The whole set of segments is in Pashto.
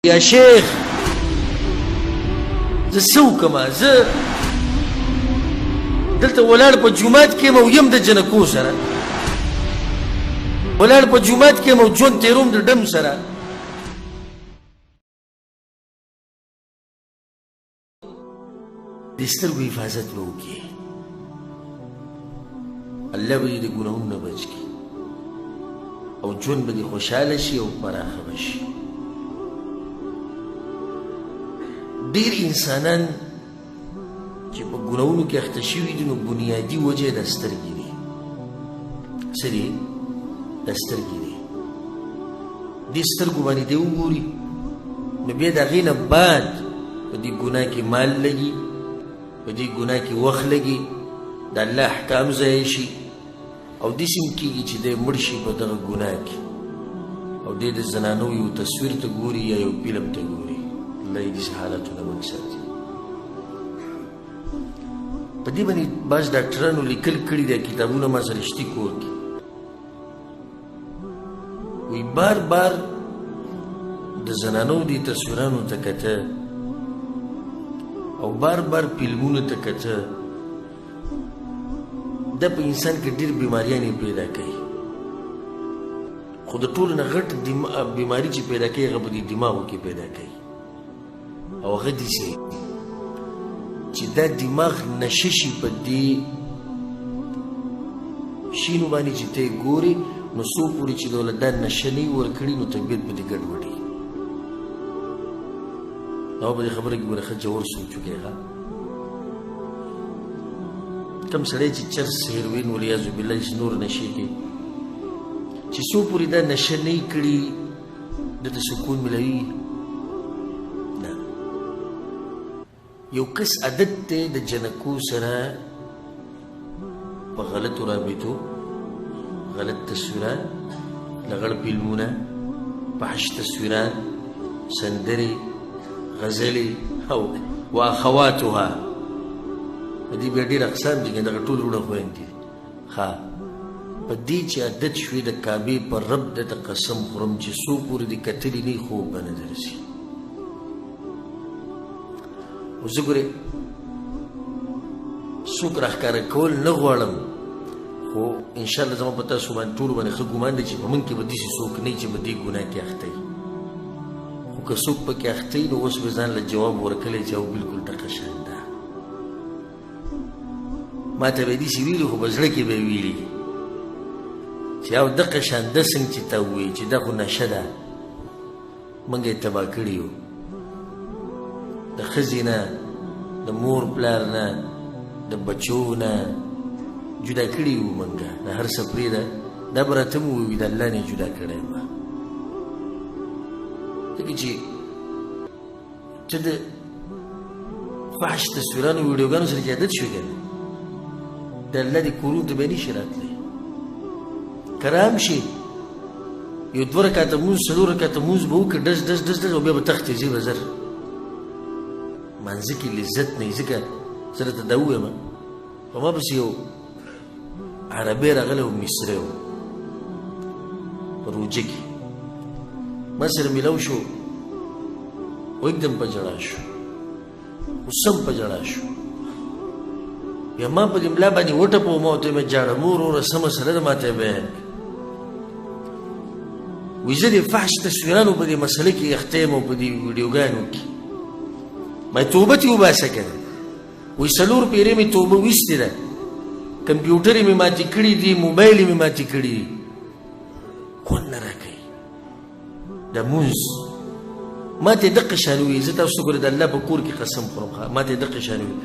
یا شیخ زه څه وکړم؟ زه دلته ولاړ په جومات کې یم او یم د جنکو سره، ولاړ په جومات کې یم او ژوند تېروم د ډم سره. د سترګو حفاظت به وکړي، الله به دې د ګناهونو نه بچ کړي او ژوند به دې خوشحاله شي او پراخه به شي. ډېر انسانان چې په ګناهونو کې اخته شوي دي نو بنیادي وجه د سترګې دي. څه دي؟ د سترګې دي. دې سترګو باندې دې وګوري نو بیا د هغې نه بعد په دې ګناه کې مال لګي، په دې ګناه کې وخت لګي، د الله احکام ضایع شي او داسې هم کېږي چې دی مړ شي په دغه ګناه کې او دی د زنانو یو تصویر ته ګوري یا یو فلم ته ګوري. الله یې داسې حالتونه موږ ساتي. په دې باندې بعض ډاکټرانو لیکل کړي دي، کتابونه ما سره شتي کور کې، وایي بار بار د زنانو دې تصویرانو ته کته او بار بار فلمونو ته کته، دا په انسان کې ډېر بیماریانې پیدا کوي. خو د ټولو نه غټ بیماري چې پیدا کوي هغه په دې دماغو کې پیدا کوي او هغه داسې چې دا دماغ نشه شي په دې شینو باندې چې ته یې ګورې نو څو پورې چې دولت دا نشه نه وي ورکړي نو طبیعت به دې ګډوډي. او په دې خبره کې ګوره ښه ژور سوچ وکړې. کم سړی چې چرس هیروین ولیاذ بالله چې نور نشي کوي چې څو پورې دا نشه نه یې کړي دته سکون ملوي نه. یو کس عادت دی د جنکو سره په غلطو رابطو، غلط تصویران، لغړ فلمونه، فحش تصویران، سندرې، غزلې او واخواتها. په دې بیا ډېر اقسام دي، دغه ټول وروڼه خویندې دي. ښه په دې چې عادت شوې د کعبې پر رب درته قسم خورم چې څو پورې دې کتلي نه خوب به نه درځي. اوس زه ګورې څوک راښکاره کول نه غواړم، خو انشاءالله زما په تاسو باندې ټولو باندې ښه ګمان دی چې په موږ کې به داسې څوک نه وي چې په دې ګناه کې اخته وي. خو که څوک پکې اخته وي نو اوس به ځان له جواب ورکولی چې او بلکل دغه شان ده. ما ته به یې داسې ویلي خو په زړه کې به یې ویلي چې او دغه شان ده څنګه چې ته ووایي چې دا خو نشه ده، موږ یې تباه کړي یو. د ښځې نه، د مور پلار نه، د بچو نه جدا کړي یو موږ، د هر څه پرېږده. دا به راته م ووایي د الله نه یې جدا کړی یم. ځکه چې ته د فحش تصویرانو ویډیوګانو سره چې عادت شوې که نه د الله دې کورونو ته به یې نه شي راتلی. که رام شي یو 2 رکعته مونځ 4 رکعته مونځ به وکړي ډز ډز ډز ډز او بیا به تختې ځي به زر مانځه کې لذت نه وي. ځکه زه درته دا ووایم په ما پسې یو عربی راغلی و، مصری و، په روجه کې ما سره میلاو شو او एकदम په ژړا شو، اوسم په ژړا شو. بیا ما په دې ملا باندې وټپو، ما ورته ویل جاړه مور وروره څه مسله ده ما ته یې بیان کړه. وایي زه د فحش تصویرانو په دې مسله کې اخته یم او په دې ویډیوګانو کې. ما یې توبه ترې وباسه که نه. وایي 4 پیرې مې توبه ویستې ده، کمپیوټر یې مې ماتې کړي دي، موبایل یې مې ماتې کړي دي. خوند نه راکوي د مونځ. ما ته یې دقه شان ووایي، زه تاسو ته ګوره د الله په کور کې قسم خورم، ما ته یې دقه شان ووایي،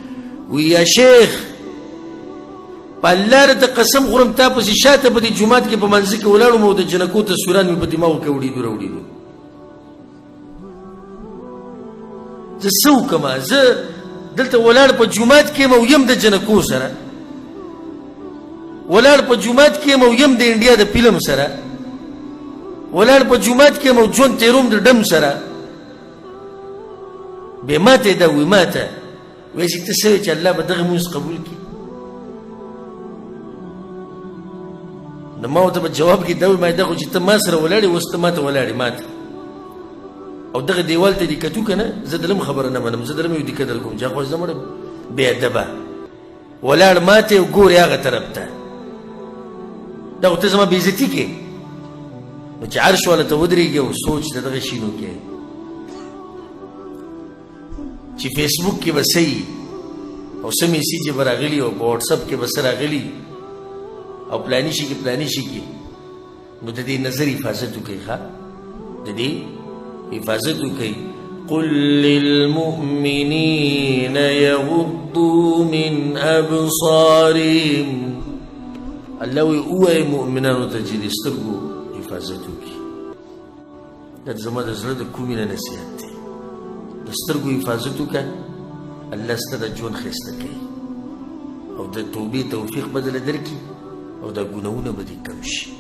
وایي یا شیخ په الله راته قسم خورم تا پسې شاته په دې جومات کې په منځه کې ولاړم او د جنکو تصویران مې په دماغو کې وړېدو راوړېدو. زه څه وکړم؟ زه دلته ولاړ په جومات کې یم او یم د جنکو سره، ولاړ په جومات کې یم او یم د انډیا د فلم سره، ولاړ په جومات کې یم او ژوند تېروم د ډم سره. بیا ما ته یې دا وایي، ما ته وایي چې ته څه وایې چې الله به دغه مونځ قبول کړي. نو ما ورته په جواب کې دا وایي، ما دا خو چې ته ما سره ولاړې اوس ته ما ته ولاړې ما ته او دغه دیوال ته دې کتو که نه زه دلم خبره نه منم زه دلم یو دیکه در کوم چا خو زه مړم بې ادبه ولاړ ماته او ګورې هغه طرف ته دا خو ته زما بېعزتي کې نو چې عرش والا ته ودرېږي او سوچ د دغه شینو کې چې فیسبوک کې به څه او څه میسیج به راغلي او په واټساپ کې به څه راغلي او پلاني شي کې پلاني شي کې نو د دې نظر حفاظت وکړئ ښه د دې حفاظت وکړئ قل للمؤمنين يغضوا من أبصارهم الله وی مؤمنانو ته چې د سترګو حفاظت وکړي دا زما د زړه د کومې نه نصیحت دی د سترګو حفاظت وکړه الله ستا د ژوند ښایسته کوي او د توبې توفیق به درله درکړي او دا ګناهونه به دې کم شي